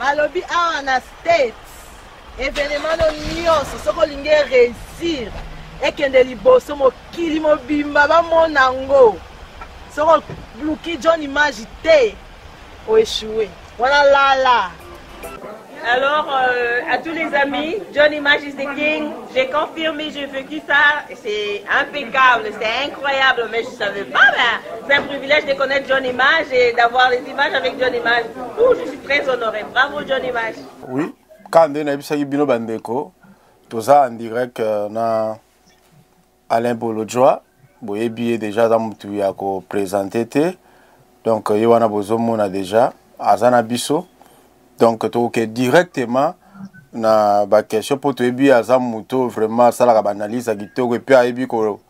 alobi awa na state événement no nyonso soko olingi réussir ekende liboso mokili mobimba bamona ngo soko luki John Image te oéchoué wana lala. Alors, à tous les amis, John Image is the king. J'ai confirmé, j'ai vécu ça. C'est impeccable, c'est incroyable. Mais je ne savais pas, c'est un privilège de connaître John Image et d'avoir les images avec John Image. Ouh, je suis très honoré. Bravo, John Image. Oui, quand on a vu Bino Bandeko, tout ça en direct, na Alain Bolodjoa, Boyebi déjà dans mon présenté. Donc, Yowana Bozomo a déjà, Azana Bisso. Donc, tu directement na ba question pour te bi azam muto vraiment ça la analyse à gito et puis a ebi ko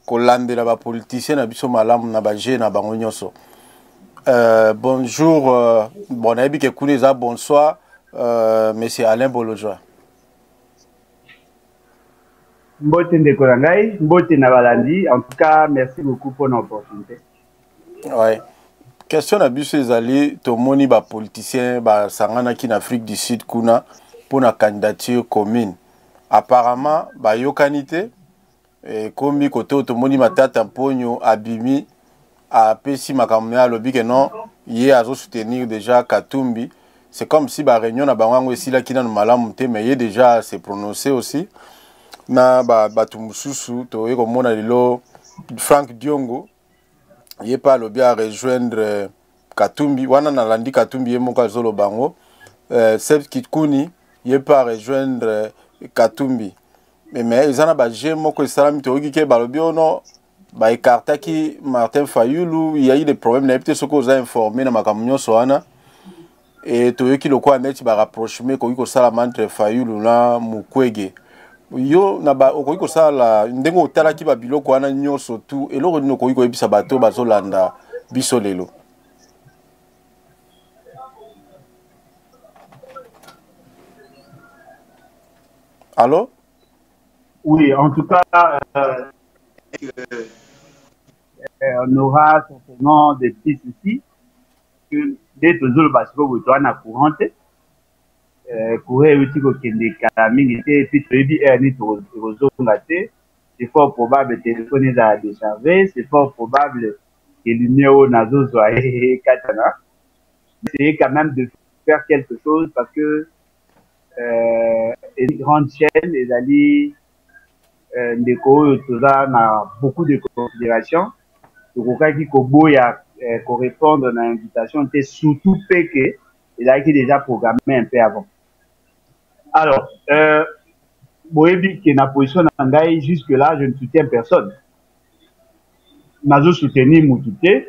landela ba politicien na biso malamu na ba je na bango nyonso. Bonjour, bon ebi ke kuneza bonsoir, monsieur Alain Bolodjoa. Mbote ndeko ngai, mbote na balandi, en tout cas merci beaucoup pour l'opportunité. Ouais. Question na biso ezali tomoni ba politicien ba sangana ki na Afrique du Sud kuna pour la candidature commune. Apparemment ba yokanité et komi koto tomoni matata mponyo abimi a pesi makamne a lobi que non yé azo soutenir déjà Katumbi. C'est comme si ba réunion na bango esila kina na malamu te mais yé déjà s'est prononcé aussi na ba tumususu to yeko mona lilo Frank Diongo. Il n'est pas lobby à rejoindre Katumbi. Wana na landi Katumbi yé moka zolo bango. Seb Kitkuni, il n'est pas rejoindre Katumbi. Mais ils en ont bagé moko salam théorie qui ba lobby ono ba écarta ki Martin Fayulu. Il y a eu des problèmes. Il peut-être ce qu'on a informé na makamunyo soana. Et théorie qui le quoi net ba rapprochement ko salam entre Fayulu na Mukwege. Yo na ba okoki kosala ndengo otalaki ba biloko wana nyonso tu eloko nino okoki koyebisa bato bazolanda biso lelo. Allô? Oui, en tout cas, on aura certainement des petits soucis que dès que le basket vous doit na courante. Courir aussi kende kamingi et puis tu erni tozongate c'est fort probable téléphone est déchargé, c'est fort probable que le numéro nazo soit katana. C'est quand même de faire quelque chose parce que une grande chaîne les alliés ndeko toza na beaucoup de considérations donc qui kobo ya correspondre à l'invitation était surtout fait que il a été déjà programmé un peu avant. Alors, Boebi qui est dans la position d'Angaï, jusque-là, je ne soutiens personne. Je soutenir Moutouté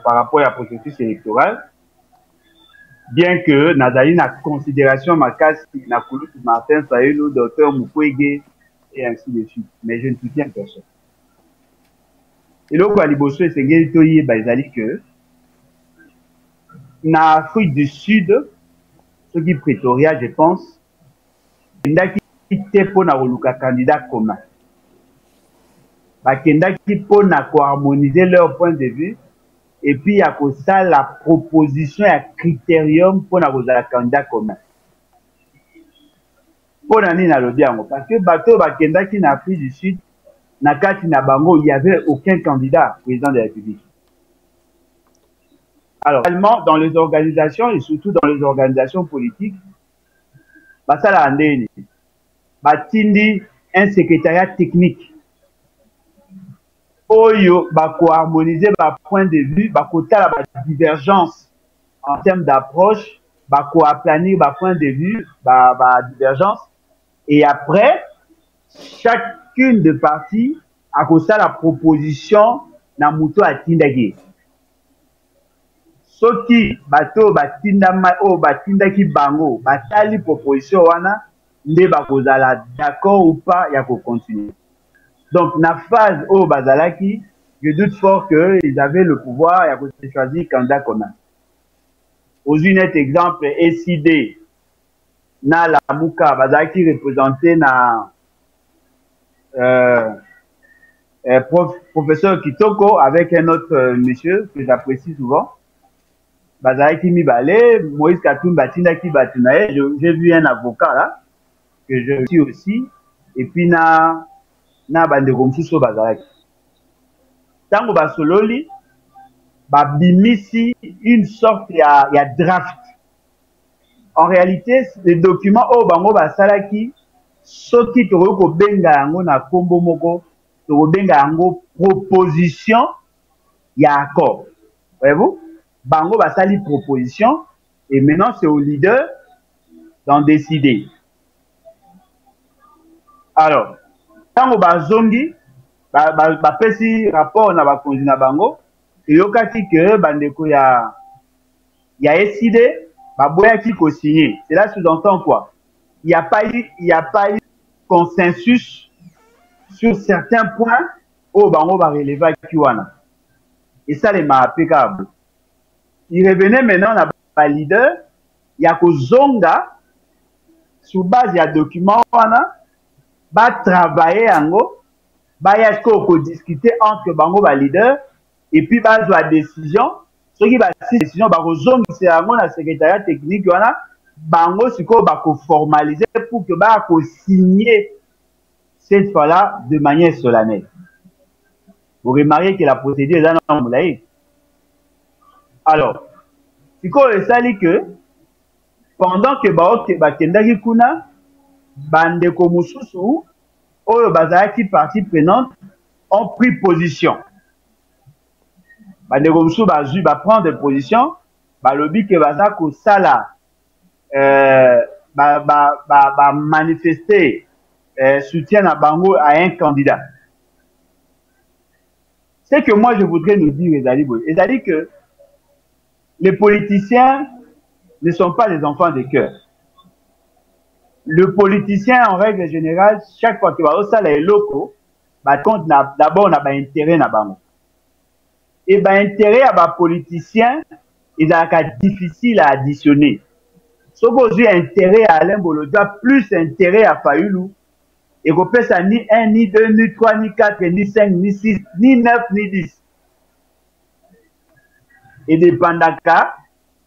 par rapport à la processus électoral, bien que Nazali na considération ma casse, na koulou Martin Fayulu, docteur Mukwege, et ainsi de suite. Mais je ne soutiens personne. Et là, quoi, Liboso et Sengeli Toye, ils que, na Afrique du Sud, ce qui est Pretoria, je pense, kendaki te pona koluka candidat commun. Kendaki pona ko harmoniser leur point de vue et puis ya ko ça la proposition à critérium pona ko la candidat commun. Pona ni na lobi yango parce que bato kendaki na Afrique du Sud na kati na bango il y avait aucun candidat président de la République. Alors, réellement dans les organisations et surtout dans les organisations politiques basala andeni batindi un secrétariat technique oyo bako harmoniser ba point de vue bako tala ba divergence en termes d'approche bako aplanir ba point de vue ba divergence et après chacune de parties a kosa la proposition na muto atindaki soki bato batindama o batindaki bango batali proposition wana nde bakozala d'accord ou pas ya ko continuer. Donc na phase au bazalaki je doute fort que ils avaient le pouvoir ya ko choisir candidat commun. Aux un exemple SID na la Muka bazalaki représenté na professeur Kitoko avec un autre monsieur que j'apprécie souvent. bazalaki mibale, Moïse Katumbi batindaki bato na ye. J'ai vu un avocat là que je suis aussi, et puis na bandeko mosusu bazalaki. Tango basololi babimisi une sorte ya draft. En réalité, les documents au bango basalaki soki toko ko benga yango na kombo moko, toko benga yango proposition ya accord. Voyez-vous? Bango basali proposition et maintenant c'est au leader d'en décider. Alors, tango bazongi bapesi rapport na bakonzi na bango eyokaki ke bandeko ya SID baboyaki ko signer. Cela sous-entend quoi? Il n'y a pas eu consensus sur certains points au bango ba relever kiwana. Et ça les m'a applicable. Il revenait maintenant na ba leader ya ko zonga sur base ya document wana ba travailler yango ba ya ko discuter entre bango ba leader et puis ba la décision ceux qui ba décision ba ko zongisa yango na secrétariat technique wana bango siko ba ko formaliser pour que ba ko signer cette fois-là de manière solennelle. Vous remarquez que la procédure est dans le. Alors, siko esali que pendant que bakendaki kuna bandeko mususu oyo bazalaki partie prenante ont pris position. Bandeko mususu bazui ba prendre position, balobi que baza ko sala manifester soutien à bango à un candidat. C'est que moi je voudrais nous dire, c'est-à-dire que les politiciens ne sont pas des enfants de cœur. Le politicien, en règle générale, chaque fois qu'il va au salaire local, d'abord on a un intérêt na bango. Et intérêt à ba politicien, il est difficile à additionner. Si vous avez intérêt à Alain Bolodia, plus intérêt à Fayoulou, et vous pouvez ça ni 1, ni 2, ni 3, ni 4, ni 5, ni 6, ni 9, ni 10. Et des pandaka,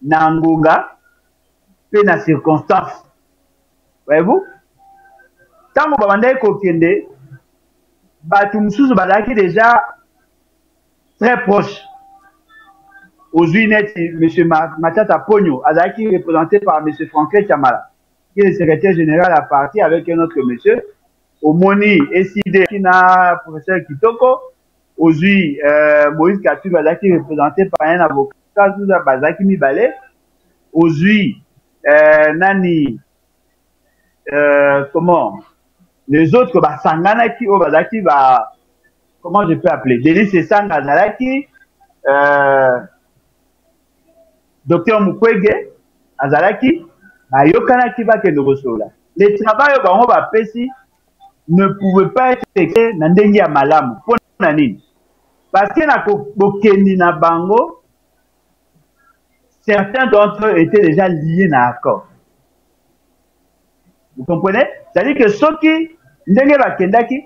nangonga, pe na circonstance. Voyez-vous? Tant que vous avez kokende, batu msusu badaki déjà très proche. Aujourd'hui, M. Matata Pogno, Azaki représenté par M. Franklin Chamala, qui est le secrétaire général à partie avec un autre monsieur. Omoni SID, qui n'a professeur Kitoko. Aujourd'hui, Moïse Katumbi, Azaki représenté par un avocat, Bazaki Mibale. Aujourd'hui, Nani, comment les autres, Sanganaki, Bazaki, comment je peux appeler? Delis Sangazalaki, Docteur Mukwege, Azalaki, Ayokanaki va que nous les travail au Pesi ne pouvait pas être écrit dans Ndengi Malam. Parce que na Bokendi na Bango, certains d'entre eux étaient déjà liés dans l'accord. Vous comprenez? C'est-à-dire que ceux qui Ndengi Bakendaki,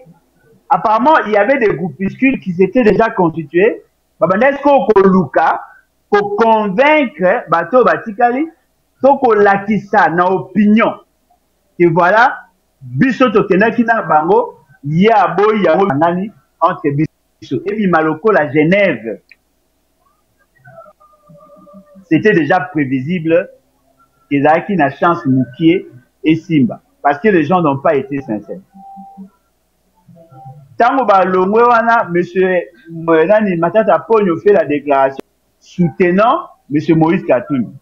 apparemment, il y avait des groupuscules qui s'étaient déjà constitués. Babanesko Koluka, pour convaincre Bato Batikali, toko lakisa na opinion que voilà biso tokenaki na bango ya boy yango ngani entre biso et puis maloko la Genève. C'était déjà prévisible que Zaki na chance Moukié et Simba parce que les gens n'ont pas été sincères. Tango ba longwe wana monsieur Nani Matata Pogno fait la déclaration soutenant M. Moïse Katumbi.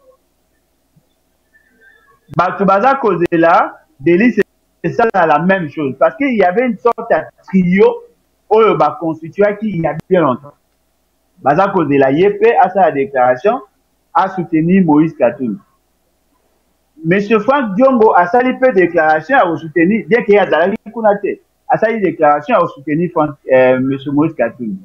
Batubaza Kozela, Delis, c'est ça la même chose. Parce qu'il y avait une sorte de trio où il va constituer qui il y a bien longtemps. Baza Kozela, Yepe, à sa déclaration, a soutenu Moïse Katumbi. M. Franck Diongo a sali peu déclaration à soutenir, bien qu'il y a Zalaki Kounate, a sali déclaration à soutenir M. Moïse Katumbi.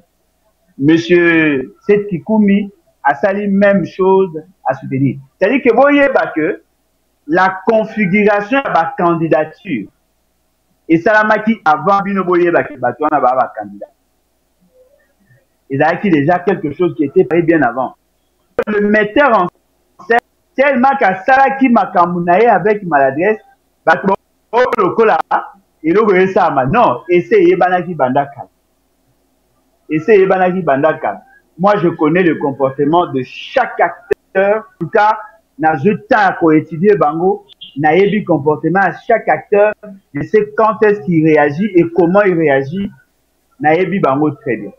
M. Seth Kikoumi a sali même chose à soutenir. C'est-à-dire que vous voyez que la configuration de la candidature et Salamaki avant Binoboye Batouana Baba candidat. Il y a déjà quelque chose qui était fait bien avant. Le metteur en tellement qu'asalaki makambo na ye avec maladresse bato lokola eloko esama non ese eyebanaki bandaka ese eyebanaki bandaka. Moi je connais le comportement de chaque acteur, en tout cas nazotan ko étudier bango nayebi comportement à chaque acteur, je sais quand est-ce qu'il réagit et comment il réagit, nayebi bango très bien.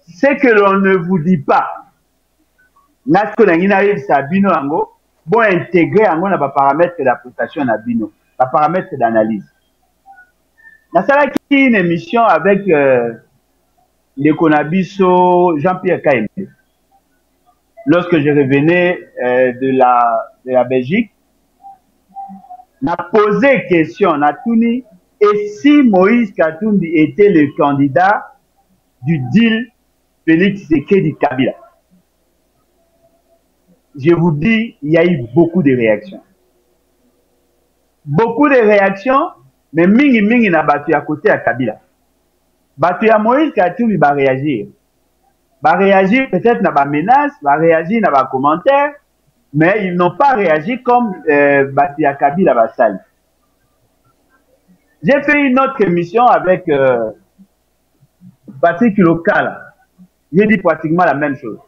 Ce que l'on ne vous dit pas nasko na ngina yebisa bino yango bon intégrer yango na ba paramètres d'appréciation na bino, ba paramètres d'analyse. Nasalaki une émission avec le Konabiso Jean-Pierre Kaimbe. Lorsque je revenais de la Belgique, n'a posé question, n'a tourné, et si Moïse Katumbi était le candidat du deal Félix Tshisekedi Kabila? Je vous dis, il y a eu beaucoup de réactions. Beaucoup de réactions, mais mingi na batu à côté à Kabila. Batu ya Moïse Katumbi va réagir. Va réagir peut-être na ba menace, va réagir na ba commentaire, mais ils n'ont pas réagi comme batu ya Kabila va salir. J'ai fait une autre émission avec Patrick Local. J'ai dit pratiquement la même chose.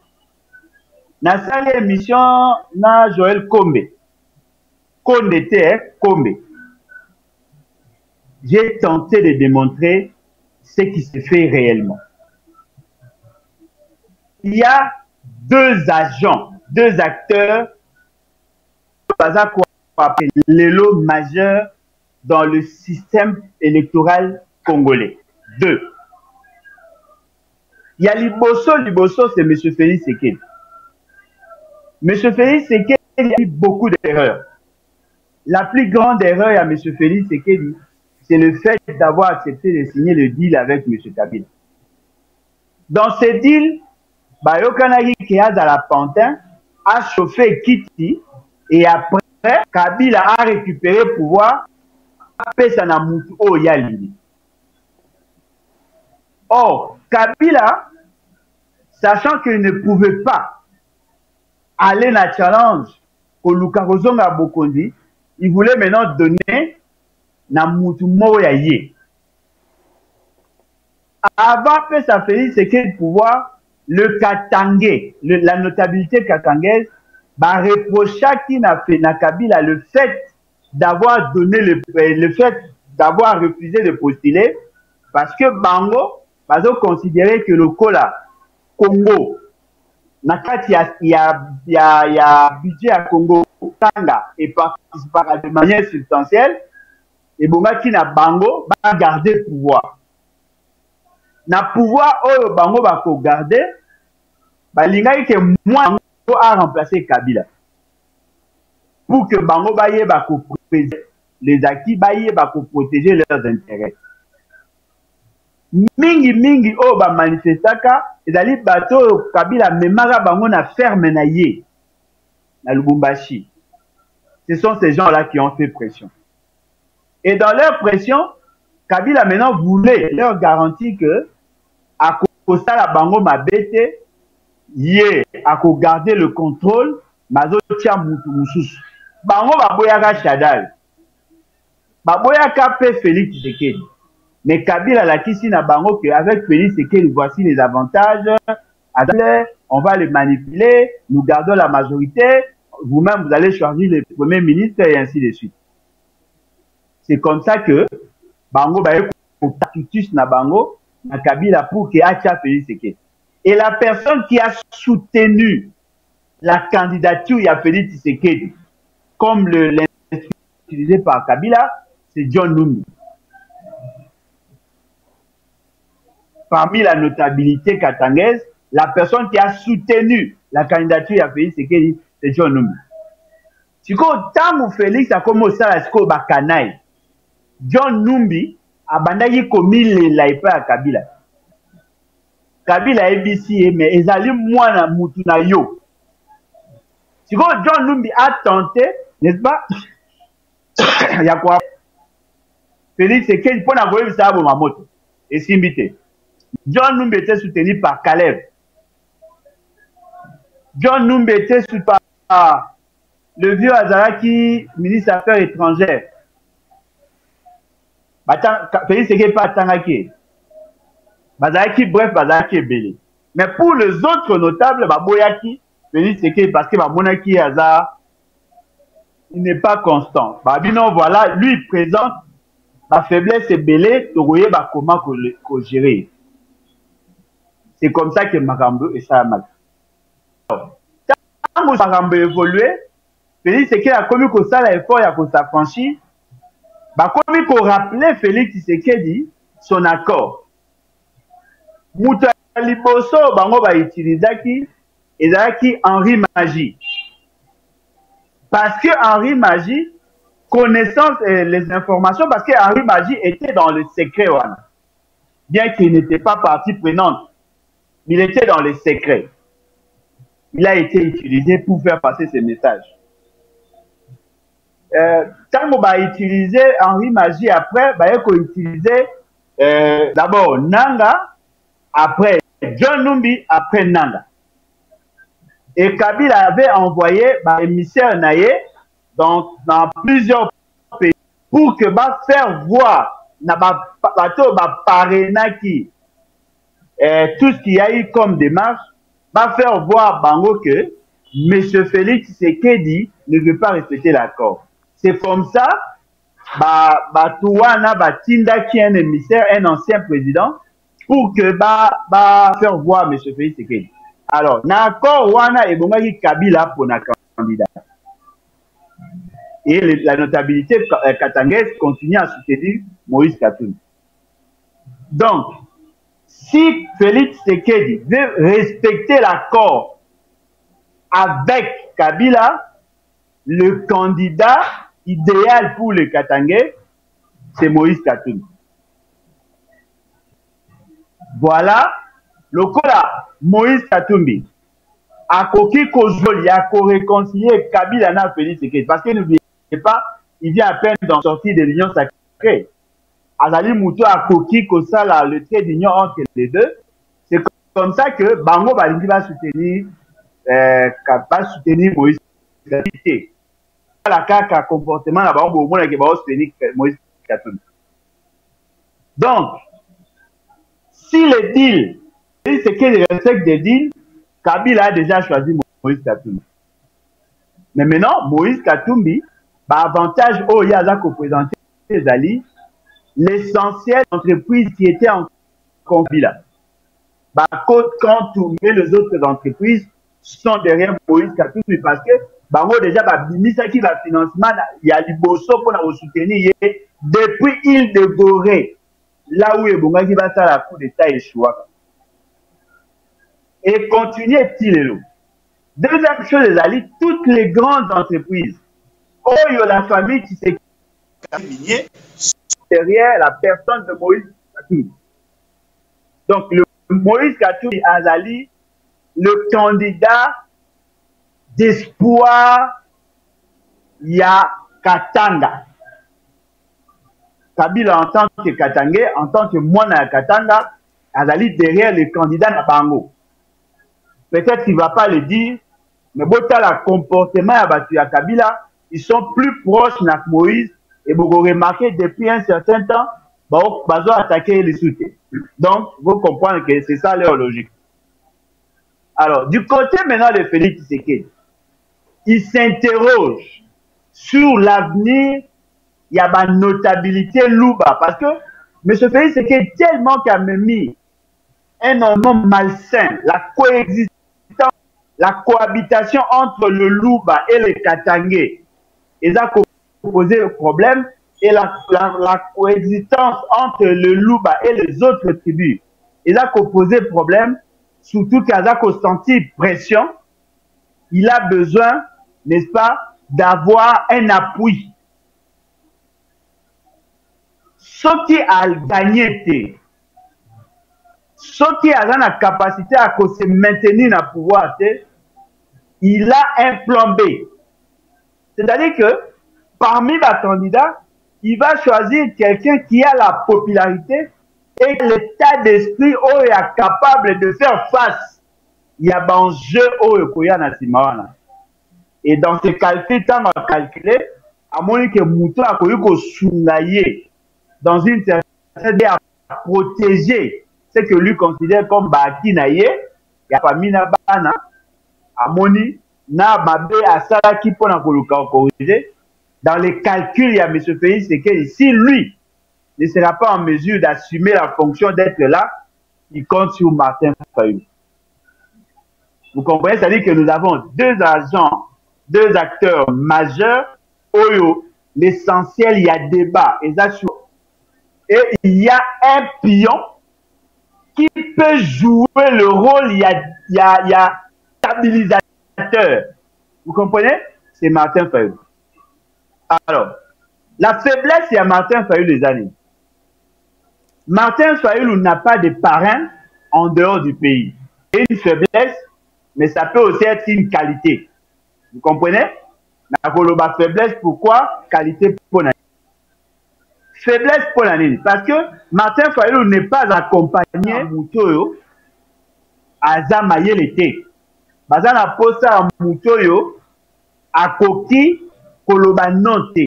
Na salle émission na Joël Kombe. Konde te Kombe. J'ai tenté de démontrer ce qui se fait réellement. Il y a deux agents, deux acteurs, les lots majeurs dans le système électoral congolais. Deux. Il y a Liboso, c'est M. Félix Tshisekedi. M. Félix Tshisekedi a eu beaucoup d'erreurs. La plus grande erreur à M. Félix Tshisekedi, c'est le fait d'avoir accepté de signer le deal avec M. Kabila. Dans ce deal, Bayokanagi Keazala Pantin a chauffé Kiti et après, Kabila a récupéré le pouvoir. Or, Kabila, sachant qu'il ne pouvait pas aller dans le challenge au Lukarozonga Bokondi, il voulait maintenant donner na mutu moya ye. Avant que ça Félix Tshisekedi le pouvoir, le Katangé, la notabilité katangaise, va reprocher qui n'a fait na Kabila le fait d'avoir donné le fait d'avoir refusé de postuler parce que Bango va considérer que le Congo il y a budget à Congo Tanga et participera de manière substantielle et Bonga qui n'a Bango va garder le pouvoir. Na pouvoir où Bango va garder, l'inga que moi a remplacé Kabila pour que Bango baye va protéger les acquis, baye va protéger leurs intérêts. Mingi o ba manifestaka ezali bato Kabila memara bango na ferme na ye na Lubumbashi. Ce sont ces gens-là qui ont fait pression. Et dans leur pression, Kabila maintenant voulait leur garantir que à cause de la bango mabete ye à garder le contrôle mazo tia mutu mususu. Bango baboyaka Chadal. Baboyaka pe Félix Tshisekedi. Mais Kabila la kisi na bango que avec Félix Tshisekedi voici les avantages. On va les manipuler, nous gardons la majorité, vous-même vous allez choisir le premier ministre et ainsi de suite. C'est comme ça que bango baye ko takitus na bango na Kabila pour que acha Félix Tshisekedi. Et la personne qui a soutenu la candidature de Félix Tshisekedi comme l'instrument utilisé par Kabila, c'est John Numbi. Parmi la notabilité katangaise, la personne qui a soutenu la candidature de Félix Tshisekedi, c'est John Numbi. Si tant Félix a commencé à ce bakanaï, John Numbi a bandagi commis les laïpa à Kabila. Kabila ABC, mais ils allaient moins na mutuna yo. Si John Numbi a tenté, n'est-ce pas? Il y a quoi? Félix Tshisekedi pour la voyer ça ma moto. Et Simbité. John Numbi était soutenu par Caleb. John Numbi était soutenu par le vieux Azaraki, ministre des Affaires étrangères. Félix Sekedi pas Tangaki. Bazaraki, bref, Bazaraki est belé. Mais pour les autres notables, Baboyaki, Félix Sekedi, parce que Monaki Azar, il n'est pas constant. Babino, voilà, lui, il présente la faiblesse est belée, tu voyez comment gérer. C'est comme ça que Makambo et ça a mal. Quand Makambo évolué, Félix Sekedi a commis que ça l'effort et a s'affranchi. Commis qu'on rappelait Félix Sekedi son accord. Mouta Liboso, bango ba utilisaki, ezaki Henri Magie. Parce que Henri Magie, connaissant les informations, parce que Henri Magie était dans le secret, bien qu'il n'était pas partie prenante, il était dans le secret. Il a été utilisé pour faire passer ses messages. Quand on va utiliser Henri Magie après, il faut utiliser d'abord Nanga, après John Numbi, après Nanga. Et Kabila avait envoyé émissaire Naye dans plusieurs pays pour que faire voir tout ce qu'il y a eu comme démarche, faire voir Bango que M. Félix Sekedi ne veut pas respecter l'accord. C'est comme ça, Touana Tinda qui est un émissaire, un ancien président, pour que faire voir M. Félix Sekedi. Alors, l'accord Wana et Bongaki Kabila pour un candidat. Et la notabilité katangaise continue à soutenir Moïse Katumbi. Donc, si Félix Sekedi veut respecter l'accord avec Kabila, le candidat idéal pour le Katangais, c'est Moïse Katumbi. Voilà, le cas Moïse Katumbi a coquille Kozoli, a réconcilié Kabila na Félix Sekedi. Parce que n'oubliez pas, il vient à peine d'en sortir de l'union sacrée. Azali Mouto a coquille Kosala, le trait d'union entre les deux. C'est comme ça que Bango Balingi va soutenir Moïse Katumbi. La caca comportement là-bas, on va soutenir Moïse Katumbi. Donc, si le deal, c'est que le respect des deals, Kabila a déjà choisi Moïse Katumbi. Mais maintenant, Moïse Katumbi, avantage au Yaza qu'on présentait les alliés, l'essentiel entreprise qui était en conflit là. Quand tous les autres entreprises sont derrière Moïse Katumbi parce que déjà ça qui va financement il y a du bosso pour la soutenir depuis île de Gorée là où Ebonga qui va faire la coup d'état échoua et continuer petit. Deuxième chose les alliés, toutes les grandes entreprises la famille qui s'est terminée derrière la personne de Moïse Katumbi. Donc le Moïse Katumbi Azali, le candidat d'espoir, il y a Katanga. Kabila en tant que Katangais, en tant que Mwana Katanga, Azali derrière le candidat Nabango. Peut-être qu'il ne va pas le dire, mais Bota le comportement à Kabila, ils sont plus proches de Moïse et vous remarquez depuis un certain temps, ils ont attaqué les soutiens. Donc, vous comprenez que c'est ça leur logique. Alors, du côté maintenant de Félix Sekedi, il s'interroge sur l'avenir, il y a une notabilité louba, parce que M. Félix Sekedi tellement qu'il a mis un homme malsain, la cohabitation entre le louba et le katangais, ils ont posé le problème, et la coexistence entre le louba et les autres tribus, ils ont posé le problème, surtout qu'il a senti pression, il a besoin, n'est-ce pas, d'avoir un appui. Ce qui a gagné, ce qui a la capacité à se maintenir dans le pouvoir, il a un plan B. C'est-à-dire que parmi les candidats, il va choisir quelqu'un qui a la popularité et l'état d'esprit où il est capable de faire face. Il y a un jeu où il y a un Et dans ce calcul, tant à calculer, à mon que Mouton a connu qu'on sounaillé dans une certaine idée à protéger ce que lui considère comme Baki Naye, il y a famille Nabana, à Moni, Nababe, à Sala qui peut en corriger. Dans les calculs, il y a M. Félix Tshisekedi, si lui ne sera pas en mesure d'assumer la fonction d'être là, il compte sur Martin Fayulu. Vous comprenez? C'est-à-dire que nous avons deux agents, deux acteurs majeurs. Oyo, l'essentiel, il y a débat. Et il y a un pion qui peut jouer le rôle, il y a stabilisateur. Vous comprenez? C'est Martin Fayulu. Alors, la faiblesse, il y a Martin Fayulu les années. Martin Fayulu n'a pas de parrain en dehors du pays. C'est une faiblesse, mais ça peut aussi être une qualité. Vous comprenez? La faiblesse, pourquoi? Qualité pour l'année. Faiblesse pour l'année. Parce que Martin Fayulu n'est pas accompagné Moutoyo à Zamaye l'été. Bazan a posé à Moutoyo à Koki Koloba Note.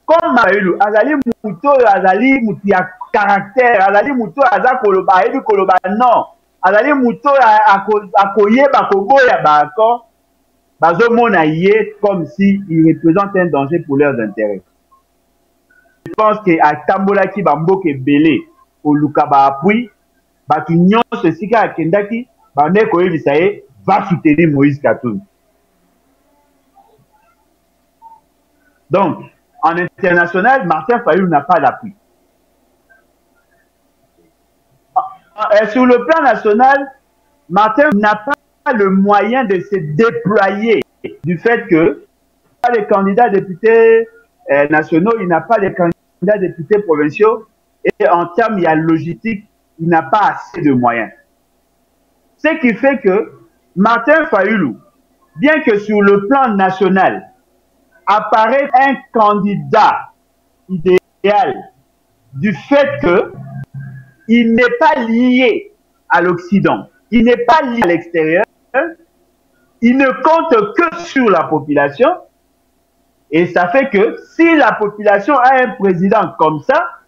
Comme Fayulu, Azali Moutoyo, Azali Moutia caractère, Azali Moutoyo, Azali Koloba, Ebi Koloba non. Azali Moutoyo à Koye, Bakoboya, Bako. Bazomona yé comme s'il représente un danger pour leurs intérêts. Je pense qu'à Tambola qui Bambo ke belé au Lukaba appui, Batunion ceci qu'à Kendaki, Bane Koye Visaye va soutenir Moïse Katoum. Donc, en international, Martin Fayulu n'a pas d'appui. Sur le plan national, Martin n'a pas le moyen de se déployer du fait que il n'a pas de candidats députés nationaux, il n'a pas de candidats députés provinciaux et en termes il y a logistique, il n'a pas assez de moyens. Ce qui fait que Martin Fayulu, bien que sur le plan national, apparaît un candidat idéal du fait que il n'est pas lié à l'Occident, il n'est pas lié à l'extérieur, il ne compte que sur la population et ça fait que si la population a un président comme ça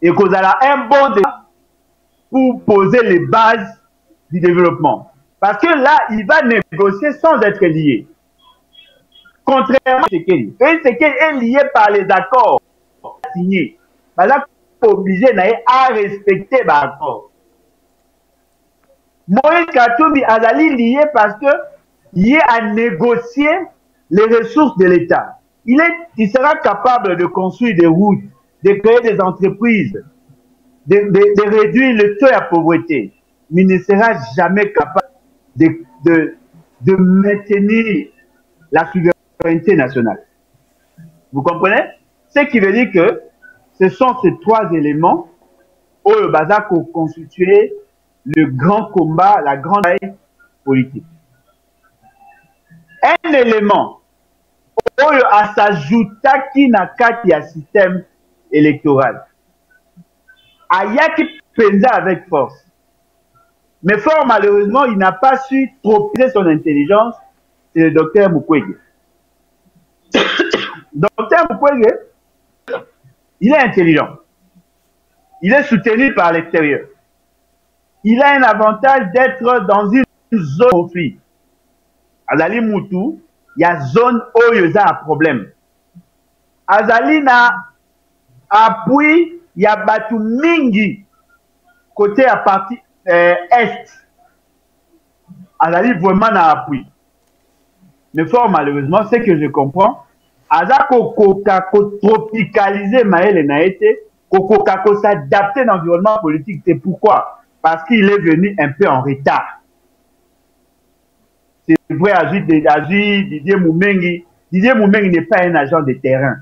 et qu'on a un bon débat pour poser les bases du développement. Parce que là, il va négocier sans être lié. Contrairement à Tshisekedi. Tshisekedi est lié par les accords signés. Là, obligé à respecter l'accord. Moïse Katumbi Azali lié parce que il est à négocier les ressources de l'État. Il sera capable de construire des routes, de créer des entreprises, de réduire le taux de pauvreté, mais il ne sera jamais capable de maintenir la souveraineté nationale. Vous comprenez? Ce qui veut dire que ce sont ces trois éléments où le bazar pour constituer le grand combat, la grande bataille politique. Un élément où à s'ajouter qui n'a qu'à un système électoral. Ayaki pensa avec force. Mais fort malheureusement, il n'a pas su tropiser son intelligence. C'est le docteur Mukwege. Docteur Mukwege, il est intelligent. Il est soutenu par l'extérieur. Il a un avantage d'être dans une zone de conflit. Azali Moutou, il y a zone où il y a un problème. Azali na appui, il y a Batu Mingi côté à partie est. Azali vraiment na appui. Mais fort malheureusement, ce que je comprends, Azako Kokako tropicaliser Maël et Naïté, Kokako s'adapter à l'environnement politique. C'est pourquoi? Parce qu'il est venu un peu en retard. C'est vrai, Didier Moumengi. Didier Moumengi n'est pas un agent de terrain.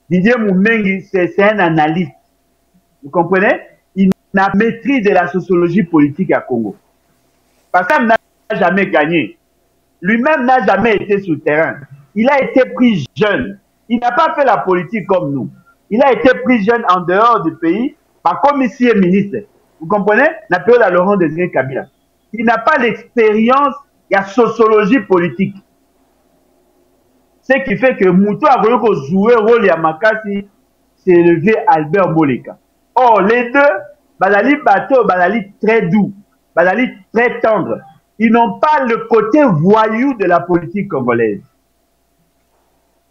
Didier Moumengi, c'est un analyste. Vous comprenez? Il n'a maîtrise de la sociologie politique à Congo. Parce qu'il n'a jamais gagné. Lui-même n'a jamais été sur le terrain. Il a été pris jeune. Il n'a pas fait la politique comme nous. Il a été pris jeune en dehors du pays, par comme ici est ministre. Vous comprenez? La période à Laurent Désiré Kabila. Il n'a pas l'expérience Il y a sociologie politique. Ce qui fait que Moutou a voulu jouer le rôle de Makasi, c'est élevé Albert Moleka. Or, les deux, Badali bateau, Badali très doux, Badali très tendre. Ils n'ont pas le côté voyou de la politique congolaise.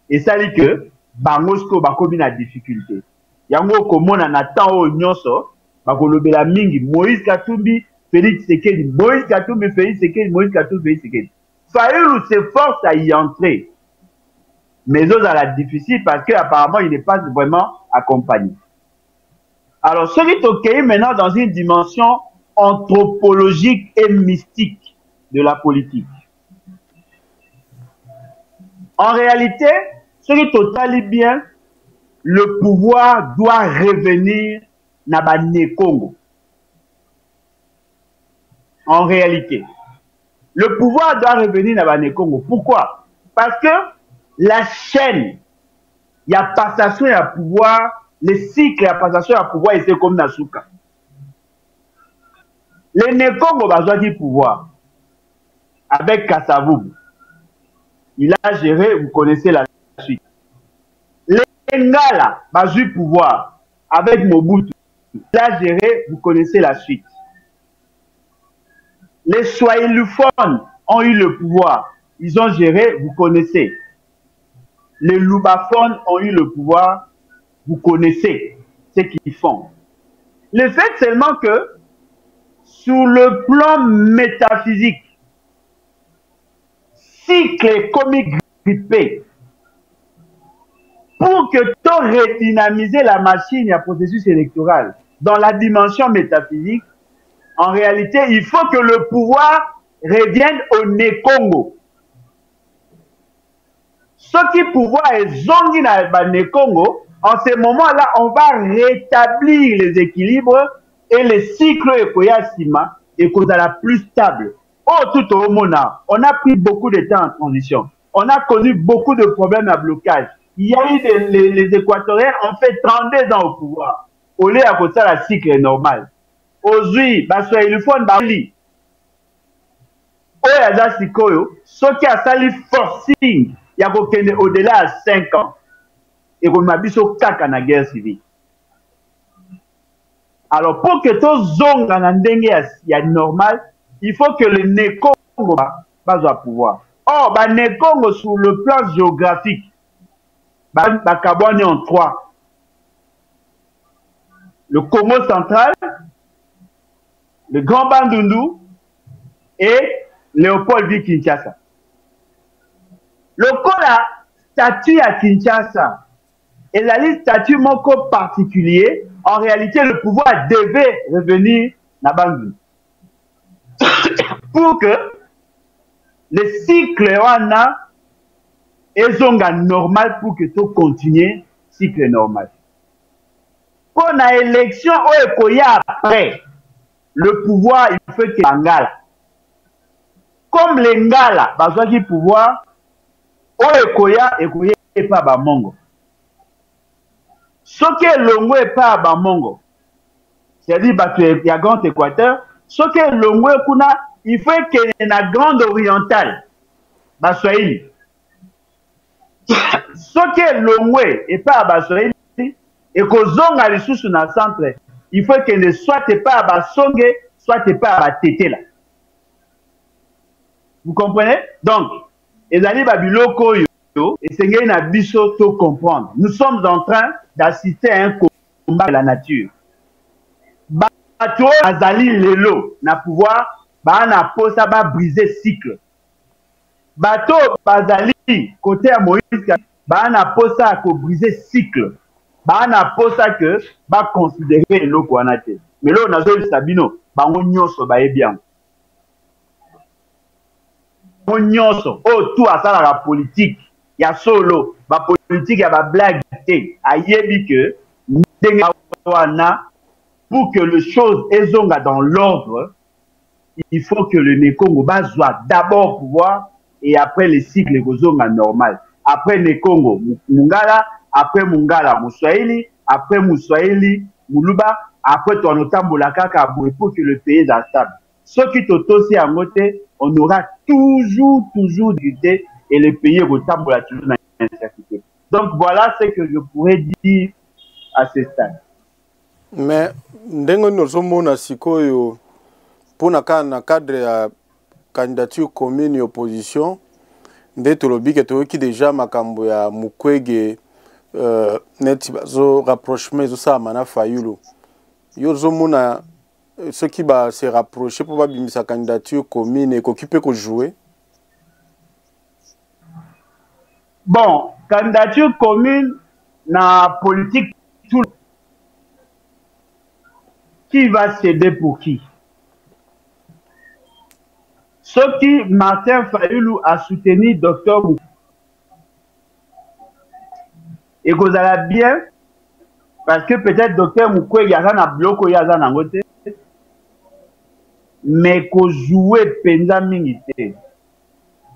Et ça dit que, Bangosko, Bakomi na difficulté. Yango komona na temps o nyonso, Bakolobela mingi, Moïse Katumbi, Félix Sekedi, Moïse Katumbi, Félix Sekedi, Moïse Katumbi, Félix Sekedi. Fayulu s'efforce à y entrer. Mais eux, ça la difficile parce qu'apparemment, il n'est pas vraiment accompagné. Alors, ce qui est OK maintenant dans une dimension anthropologique et mystique de la politique. En réalité, ce qui est totalement bien, le pouvoir doit revenir dans le Congo. En réalité, le pouvoir doit revenir dans le Congo. Pourquoi? Parce que la chaîne, il y a passation à pouvoir, le cycle à passation à pouvoir, et c'est comme Nasuka. Les Nekongo ont besoin du pouvoir. Avec Kassavoub, il a géré, vous connaissez la suite. Les Ngala ont besoin du pouvoir. Avec Mobutu, il a géré, vous connaissez la suite. Les Swahilophones ont eu le pouvoir. Ils ont géré, vous connaissez. Les Loubaphones ont eu le pouvoir, vous connaissez ce qu'ils font. Le fait seulement que, sur le plan métaphysique, cycle comique grippé, pour que tu redynamiser la machine et le processus électoral dans la dimension métaphysique, en réalité, il faut que le pouvoir revienne au Nekongo. Ce qui pouvoir est zongi na Congo, en ce moment-là, on va rétablir les équilibres et les cycles écoyasima et qu'on a la plus stable. Oh, tout au monde, on a pris beaucoup de temps en transition. On a connu beaucoup de problèmes à blocage. Il y a eu les Équatoriens ont fait 32 ans au pouvoir. Au lieu à côté la cycle normal. Aujourd'hui, il faut un bali. Oyaza Sikoyo, ce qui a sali forcing. Il y a au-delà de 5 ans. Et qu'on m'a dit au na guerre civile. Alors, pour que tout zone soit normal, il faut que le Nekongo soit au pouvoir. Or, le Nekongo, sur le plan géographique, est en 3. Le Congo central, le Grand Bandundu et Léopold Kinshasa. Le Kola statut à Kinshasa et la liste statut moko particulier, en réalité le pouvoir devait revenir à Bandundu. Pour que le cycle est normal pour que tout continue cycle normal. Pour l'élection après, le pouvoir il faut que Ngala. Comme les Ngala, besoin du pouvoir, Ekoya et pas Bamongo. Ce qui est longo et pas Bamongo, c'est-à-dire qu'il y a Grand Équateur, ce qui est longo il faut qu'il y ait une Grande Orientale, Baswahili. Ce qui est longo et pas Baswahili, et que zonga les sous dans le centre, il faut qu'il ne soit pas Basonge, soit pas Batetela. Vous comprenez? Donc, et Zali Babiloko et c'est qu'il y a biso to comprendre. Nous sommes en train d'assister à un combat de la nature. Bato Azali Lelo na pouvoir, na posa ba briser cycle. Bato Bazali côté à Moïse, na posa ko briser cycle. Na posa que ba considérer le kwanate. Mais là on a vu Sabino, bango nyonso ba bien. Nyonso oh tout à ça la politique il y a solo la politique il y a la blague ayebi que pour que les choses ezonga dans l'ordre il faut que le Nekongo soit d'abord pouvoir et après les cycles ezonga normal après Nekongo Mungala après Mungala Muswahili après Muswahili Muluba après Tonotambola Kaka pour que le pays soit stable. Ce qui t'autosie à côté, on aura toujours d'idées et le pays retombe toujours dans l'incertitude. Donc voilà ce que je pourrais dire à ce stade. Mais ndengo nozomona sikoyo pona kana cadre ya candidature commune opposition nde tolobi ke toyoki déjà makambo ya Mukwege neti bazo rapprochement ezosala na Fayulu yo zomona ceux qui va se rapprocher pour babimisa candidature commune et qu'occuper ko jouer. Bon, candidature commune na politique tout qui va céder pour qui? Ce qui Martin Fayulu a soutenu Dr Mukwege. Et que vous allez bien parce que peut-être Dr Mukwege a un bloc ya za nangote mais ko jouer penza mingi.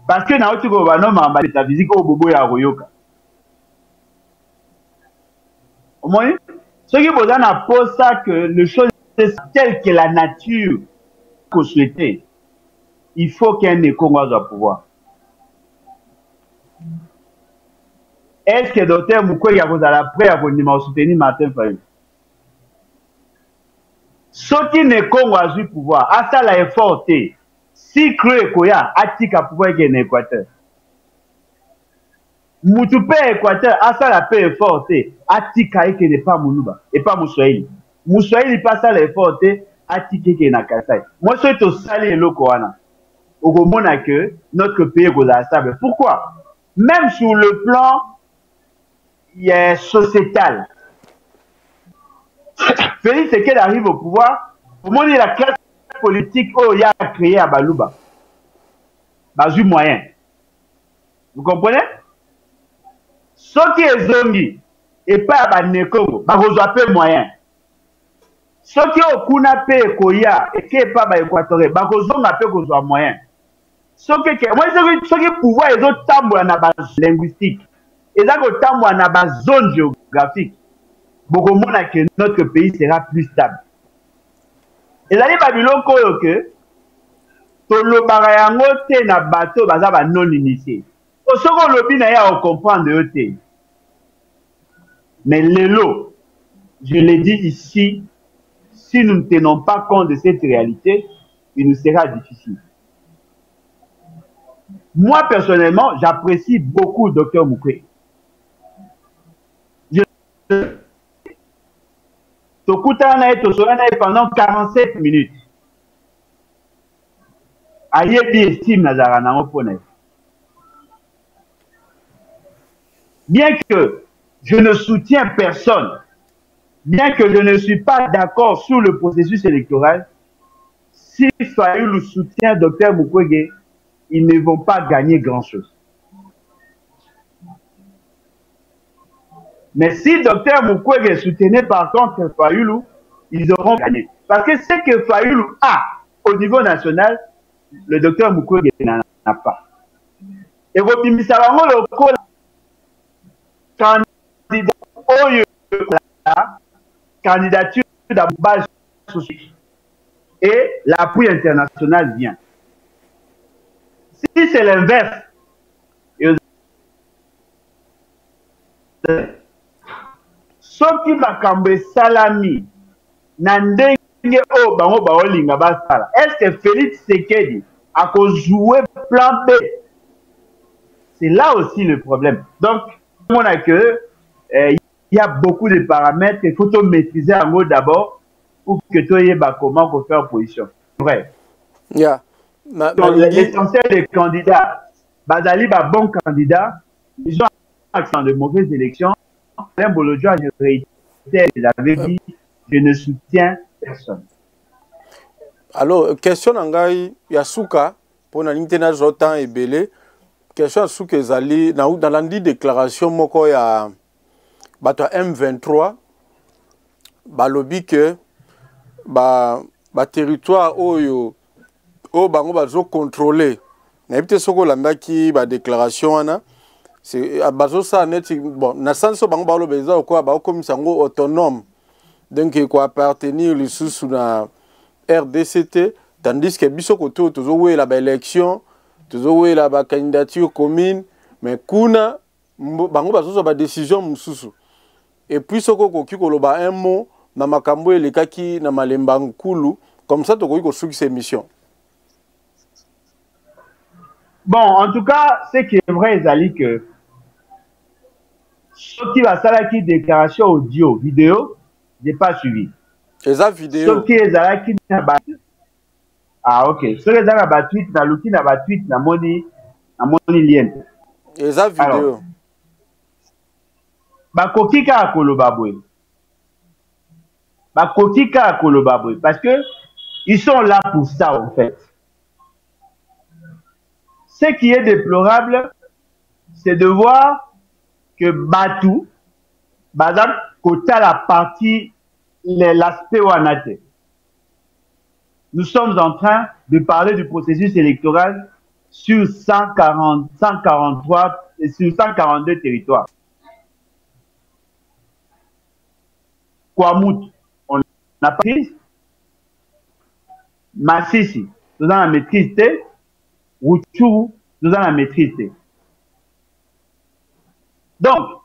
Parce que na otiko ba no mamba métaphysique au bobo ya royoka. Au moins, ce qui vous en a pour ça que le chose est tel que la nature qu'on souhaitait, il faut qu'il y ait un écho au pouvoir. Est-ce que Dr Mukwege vous a prêt à vous soutenir Martin Fayulu? Ce qui n'est qu'au du pouvoir, à ça la effort, si crée Koya, Atika pouvoir qui est en Équateur. Moutoupe Équateur, à ça la paix effort, Atika qui n'est pas Moulouba, et pas Moussoïli. Moussoïli passe à l'effort, Atika qui est en Kassai. Moi, je suis au salé le Koana. Au moment que notre pays est stable. Pourquoi? Même sur le plan sociétal, Félix Tshisekedi arrive au pouvoir, au moment où la classe politique il a créé à Balouba. Bazu moyen. Vous comprenez? Ce qui est zongi et pas à Banekongo, Barozoapé moyen. Ce qui est au Kunape Koya et qui n'est pas à Équatoré, Barozonapé Gozoa moyen. Ce qui est pouvoir est au tambour à la base linguistique. Et là, au tambour à la base zone géographique. Beaucoup de monde que notre pays sera plus stable. Et là, il y a des que le barayango te na bateau bazaba non initié. Au second lobby na ya on comprend de eux. Mais l'élo, je l'ai dit ici, si nous ne tenons pas compte de cette réalité, il nous sera difficile. Moi, personnellement, j'apprécie beaucoup Dr Mukwege. Pendant 47 minutes. Bien que je ne soutiens personne, bien que je ne suis pas d'accord sur le processus électoral, si Fayulu soutient Dr Mukwege, ils ne vont pas gagner grand-chose. Mais si Dr Mukwege soutenait par contre Fayulu, ils auront gagné. Parce que ce que Fayulu a au niveau national, le Dr Mukwege n'en a pas. Et vous dites, ça va le candidature d'abord et l'appui international vient. Si c'est l'inverse, ce qui va camber salami, nandenge o bango baolinga basala. Est-ce que Félix Tshisekedi a joué plan B? C'est là aussi le problème. Donc, on a que il y a beaucoup de paramètres. Il faut tout maîtriser en mot d'abord pour que tu aies comment faire position. Vrai. Yeah. L'essentiel des candidats, Bazali va bon candidat, ils ont accent de mauvaises élections. Alain Bolodjoa, je réitère, il avait dit, je ne soutiens personne. Alors, question Nangai Yasuka, pour la limite de temps et belé, question Yasuka Zali, dans la déclaration, moko ya bato M23, balobi que ba territoire oyo o bango bazo contrôler. Na ebite soko landaki ba déclaration ana. C'est bazo ça net bon na sanso bango ba lobeza ko ba comme sango autonome. Donc il faut appartenir sous na RDCT Tandis que biso koto tozo la ba élection, tozo la ba candidature commune, mais kuna bango bazozo ba décision mususu. Et puis soko koki koloba un mot na makambo elekaki na malemba nkulu, comme ça tokoki ko suki ces missions. Bon, en tout cas, ce qui est vrai, Zali, que ce qui va faire la déclaration audio, vidéo, je n'ai pas suivi. Et ça, vidéo. Ce qui est là qui n'a pas. Ah, ok. Ce qui est là qui tweet, na luki na tweet, na moni lien. Et ça, vidéo. Bakoki ka kolobabwe. Bakoki ka kolobabwe. Parce que ils sont là pour ça, en fait. Ce qui est déplorable, c'est de voir que Batou, Badam, côté la partie, l'aspect Wanate. Nous sommes en train de parler du processus électoral sur 143 et sur 142 territoires. Kwamout, on a pris. Massissi, nous avons la maîtrise. Rutshuru, nous avons la maîtrise. Donc,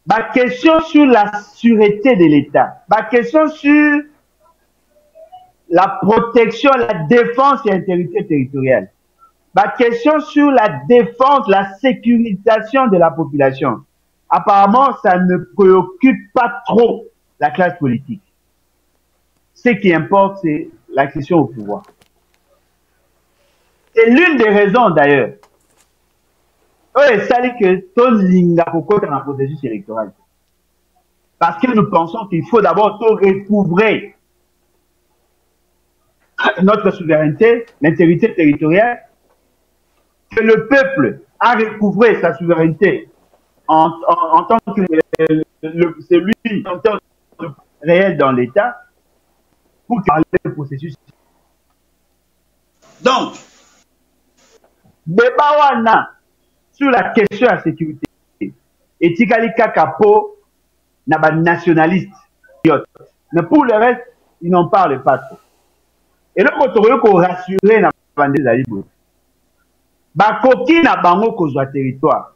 ma question sur la sûreté de l'État, ma question sur la protection, la défense et l'intégrité territoriale, ma question sur la défense, la sécurisation de la population, apparemment, ça ne préoccupe pas trop la classe politique. Ce qui importe, c'est l'accession au pouvoir. C'est l'une des raisons d'ailleurs. C'est que tout linga dans le processus électoral. Parce que nous pensons qu'il faut d'abord tout recouvrer notre souveraineté, l'intégrité territoriale, que le peuple a recouvré sa souveraineté en tant que celui en tant que réel dans l'État pour parler du processus. Donc, débat sur la question de la sécurité. Et Tikali Kakapo n'a pas de nationaliste. Mais pour le reste, ils n'en parlent pas trop. Et là, on peut rassurer na bande Zalibo. Bakoki na bango kozwa territoire.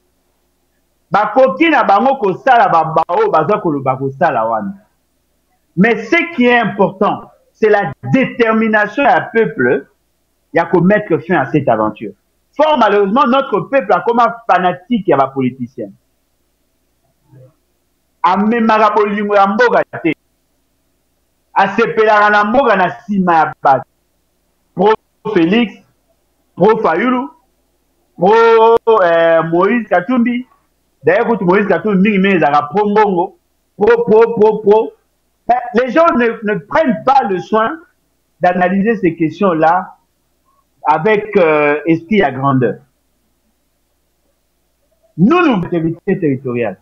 Bakoki na bango ko sala babao baza ko lo bako sala wana. Mais ce qui est important, c'est la détermination du peuple à mettre fin à cette aventure. Fort malheureusement, notre peuple a comme un fanatique et un politicien. A memara bolingo ya mboga te. A sepelaka na mboga na sima ya bato. Pro Félix, pro Fayulu, pro Moïse Katumbi. D'ailleurs, quand Moïse Katumbi met à pro Mbongo, pro. Les gens ne prennent pas le soin d'analyser ces questions-là avec esprit à grandeur. Nous, nous, intégrité territoriale.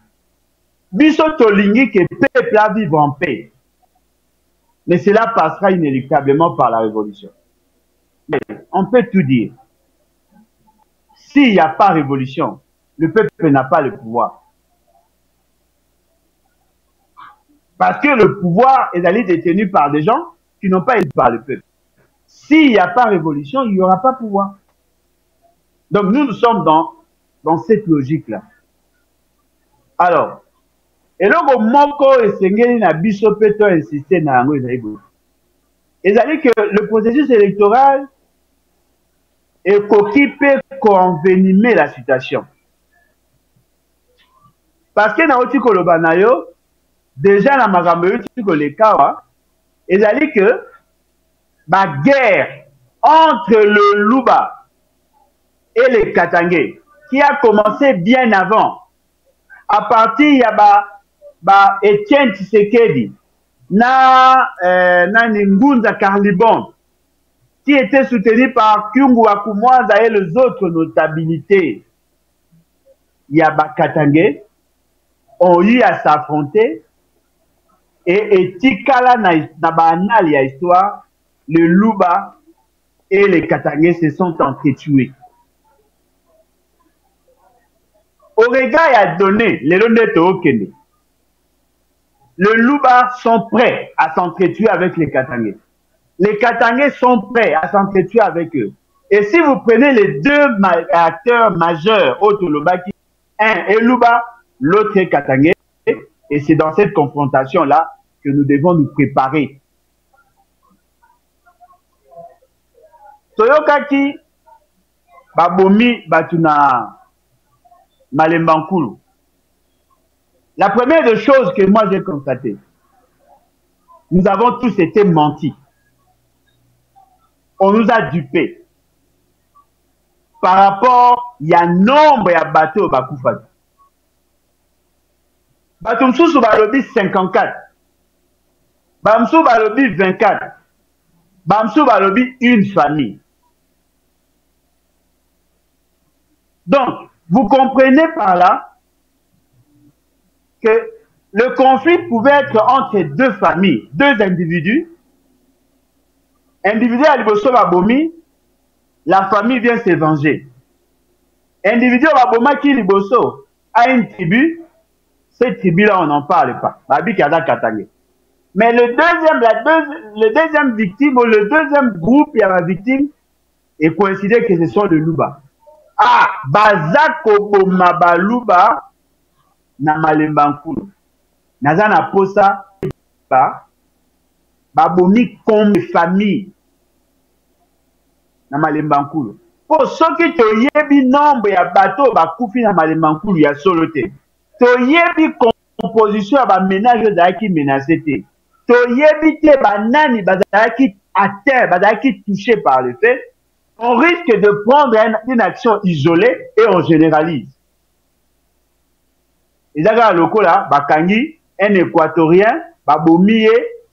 Biso tolingi que le peuple a vivre en paix. Mais cela passera inéluctablement par la révolution. Mais on peut tout dire. S'il n'y a pas révolution, le peuple n'a pas le pouvoir. Parce que le pouvoir est allé détenu par des gens qui n'ont pas été par le peuple. S'il n'y a pas révolution, il n'y aura pas pouvoir. Donc nous sommes dans cette logique-là. Alors, et là, moko esengeli na biso peto insister na yango ezali boye. Ezali que le processus électoral ekoki pe convenimer la situation. Parce que na oti koloba na yo, déjà na makambo oti kolekawa, ezali que la guerre entre le Luba et les Katangé, qui a commencé bien avant, à partir il y a Etienne Tshisekedi, na Ngunza Karlibon, qui était soutenu par Kyungu Akumwaza et les autres notabilités. Il y a Katangé, ont eu à s'affronter, et Tikala na banal ya histoire, le Luba et les Katangé se sont entretués. Orega a donné les Londeto Okene. Le Luba sont prêts à s'entretuer avec les Katangé. les Katangais sont prêts à s'entretuer avec eux. Et si vous prenez les deux acteurs majeurs, Otolobaki, un est Luba, l'autre est Katangais, et c'est dans cette confrontation-là que nous devons nous préparer. Toyokaki, Babomi, Batuna, Malembankulu. La première des choses que moi j'ai constatées, nous avons tous été mentis. On nous a dupés. Par rapport, il y a un nombre de bateaux Bakoufati. Batumsou Balobi 54. Bamsou Balobi 24. Bamsou Balobi une famille. Donc, vous comprenez par là que le conflit pouvait être entre deux familles, deux individus. Individu à Liboso Babomi, la famille vient se venger. Individu à Baboma qui Liboso a une tribu, cette tribu-là, on n'en parle pas. Mais le deuxième victime, ou le deuxième groupe, il y a la victime, est coïncidé que ce sont le Luba. Ah, Bazako Mabaluba, na Malembankulu. Nazana Posa, Babomi comme famille. Na Malembankulu. Pour ceux qui te yebi nombre ya bateau bakoufi na Malembankulu ya soloté. To yebi composition ba ménage d'aki menacé te. To yebi te banani bazaki à terre, bazaki touché par le fait. On risque de prendre une action isolée et on généralise. Et là, lokola bakangi un équatorien babomiye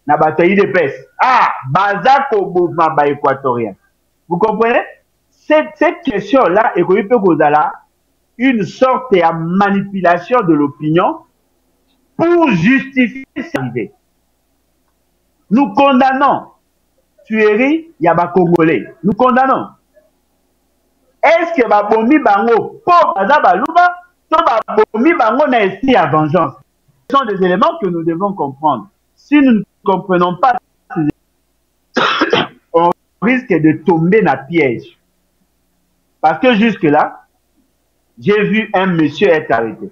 na bataille de pêche. Ah, bazako boma ba équatorien. Vous comprenez? Cette question-là est une sorte de manipulation de l'opinion pour justifier cette arrivée. Nous condamnons tuerie Yaba Congolais. Nous condamnons. Est-ce que Babomi Bango, pour Bazabaluba, to Babomi Bango n'a essayé à vengeance? Ce sont des éléments que nous devons comprendre. Si nous ne comprenons pas ces éléments, on risque de tomber dans le piège. Parce que jusque-là, j'ai vu un monsieur être arrêté.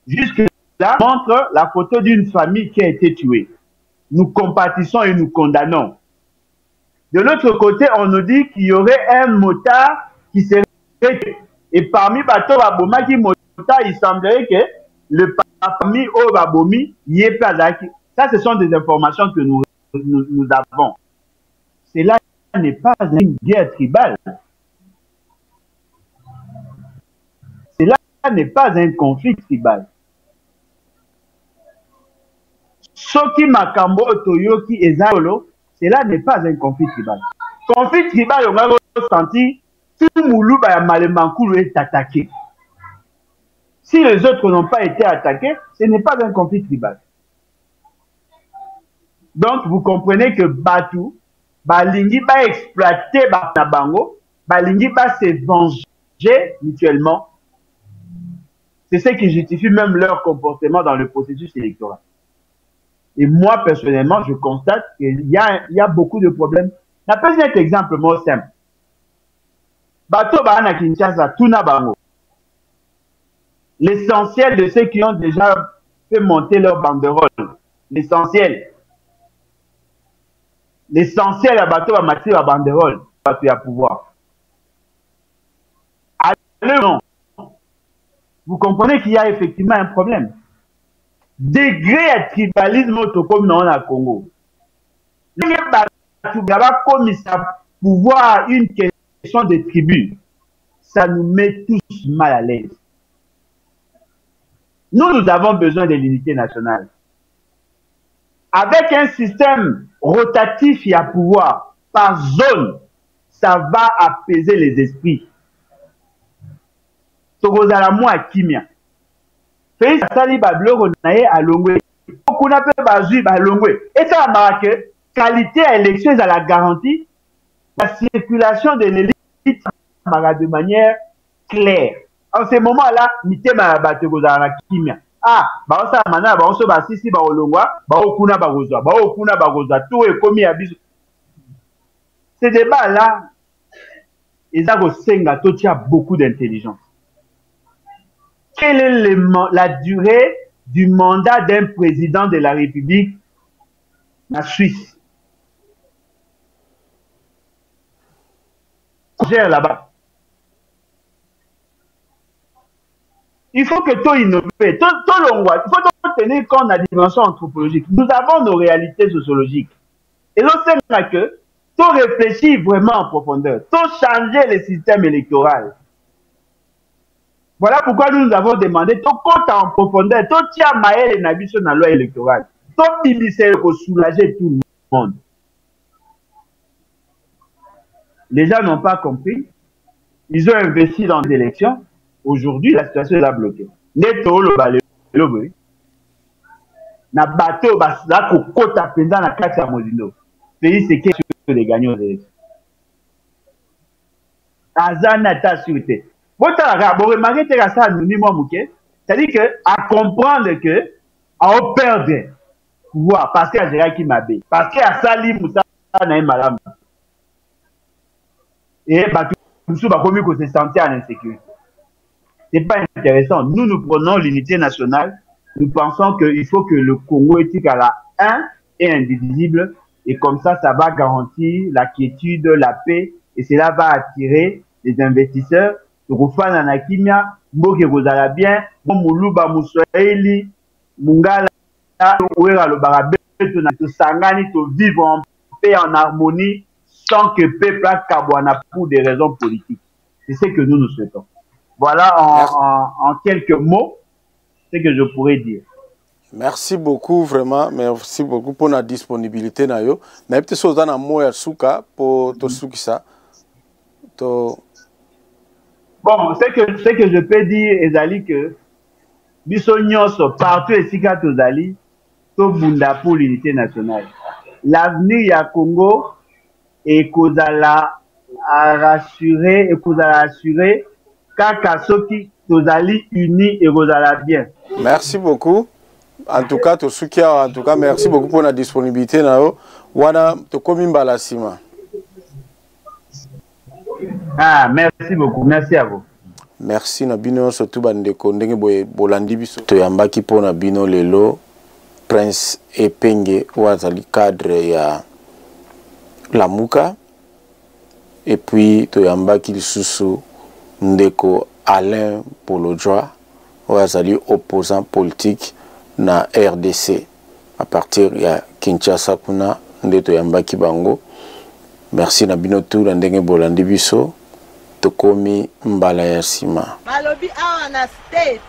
Jusque-là, on montre la photo d'une famille qui a été tuée. Nous compatissons et nous condamnons. De l'autre côté, on nous dit qu'il y aurait un motard qui serait tué. Et parmi Bato Baboma qui motard, il semblerait que le famille au Babomi y est pas là. Ça, ce sont des informations que nous avons. Cela n'est pas une guerre tribale. Cela n'est pas un conflit tribal. Soki Makambo Toyoki et Zaolo, cela n'est pas un conflit tribal. Conflit tribal, on a ressenti, tout Moulouba et Malembankulu est attaqué. Si les autres n'ont pas été attaqués, ce n'est pas un conflit tribal. Donc, vous comprenez que Batou, Balingi va exploiter Banabango, Balingi va se venger mutuellement. C'est ce qui justifie même leur comportement dans le processus électoral. Et moi, personnellement, je constate qu'il y a beaucoup de problèmes. Je peux donner un exemple moi simple. Bato Bahana Kinshasa, Tuna Bango. L'essentiel de ceux qui ont déjà fait monter leur banderole. L'essentiel. L'essentiel à Bato va matcher la banderole. Bato à pouvoir. Alors, vous comprenez qu'il y a effectivement un problème. Degré à tribalisme autocom dans le Congo. Il y a pouvoir une question de tribu. Ça nous met tous mal à l'aise. Nous avons besoin de l'unité nationale. Avec un système rotatif et à pouvoir par zone, ça va apaiser les esprits. Tokozala à Kimia. Félix Sali Babloro nae à Longwe. Okuna pe bazui ba Longwe. Et ça a marqué qualité à élection à la garantie. La circulation de l'élite de manière claire. En ce moment-là, Mité Marabato Gozala Kimia. ah baosala manana baoso basisi baolongwa baokuna bakozwa baokuna bakozwa tout ekomi ya biso. Ce débat là eza kosenga totia beaucoup d'intelligence. Quelle est la durée du mandat d'un président de la République en Suisse? Gère là-bas. Il faut que tout innove, il faut tenir compte de la dimension anthropologique. Nous avons nos réalités sociologiques. Et l'on sait que tout réfléchir vraiment en profondeur, tout changer le système électoral. Voilà pourquoi nous avons demandé tout compte en profondeur, tout tient maël et nabiso dans la loi électorale. Tout bimisser pour soulager tout le monde. Les gens n'ont pas compris. Ils ont investi dans les élections. Aujourd'hui, la situation est bloquée. Neto le balé le bruit. Na bateau basla kokota penda na kati ya Molindo. Pays c'est que les gagnants des élections. Azana ta sûreté. Bon remarquez que ça anonyme mouké. C'est-à-dire que à comprendre que à perdre pouvoir parce qu'à Gérard qui m'a bé. Parce qu'à Sali Moussa na malam. Et bateau Moussou ba commis que se sentir en insécurité. C'est pas intéressant. Nous prenons l'unité nationale. Nous pensons qu'il faut que le Congo éthique à la un et indivisible. Et comme ça, ça va garantir la quiétude, la paix. Et cela va attirer les investisseurs. Rufana Anakimia, Mboke Rozala bien, Mouluba Moussoeli, Mungala, Ouera le Barabé, to Sangani, to vivre en paix, en harmonie, sans que peuple a Kabwana pour des raisons politiques. C'est ce que nous souhaitons. Voilà en quelques mots ce que je pourrais dire. Merci beaucoup, vraiment. Merci beaucoup pour la disponibilité. Na peut-être chose dans moya souka pour to soukisa. Bon, ce que je peux dire, Ezali, que Bissonyos partout et Sika Tozali, to bunda pour l'unité nationale. L'avenir à Congo et Kozala a rassuré et Kozala a assuré Kakasoki Tozali uni et Kozala bien. Merci beaucoup. En tout cas, merci beaucoup pour la disponibilité. Wana to komimba la sima. Ah, merci beaucoup. Merci à vous. Merci na bino surtout bandeko ndenge boye bolandi biso to yambaki pona bino lelo Prince Epenge wazali cadre ya Lamuka et puis to yambaki lisusu ndeko Alain Polodjoa wazali opposant politique na RDC à partir ya Kinshasa kuna ndeto yambaki bango. Merci na bino tout ndenge bolandi biso tokomi mbala ya sima. Malobi awa na States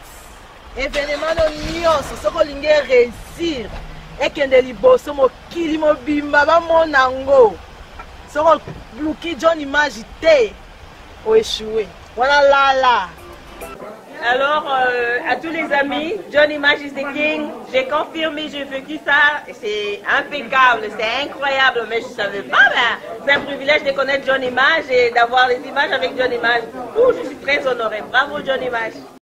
événement nyonso soko linge réussir ekende liboso mokili mobimba bamona ngo soko bluki John Image te o échoué. Voilà là. Alors, à tous les amis, John Image is the King, j'ai confirmé, j'ai vécu ça, c'est impeccable, c'est incroyable, mais je ne savais pas, c'est un privilège de connaître John Image et d'avoir les images avec John Image. Je suis très honorée. Bravo John Image.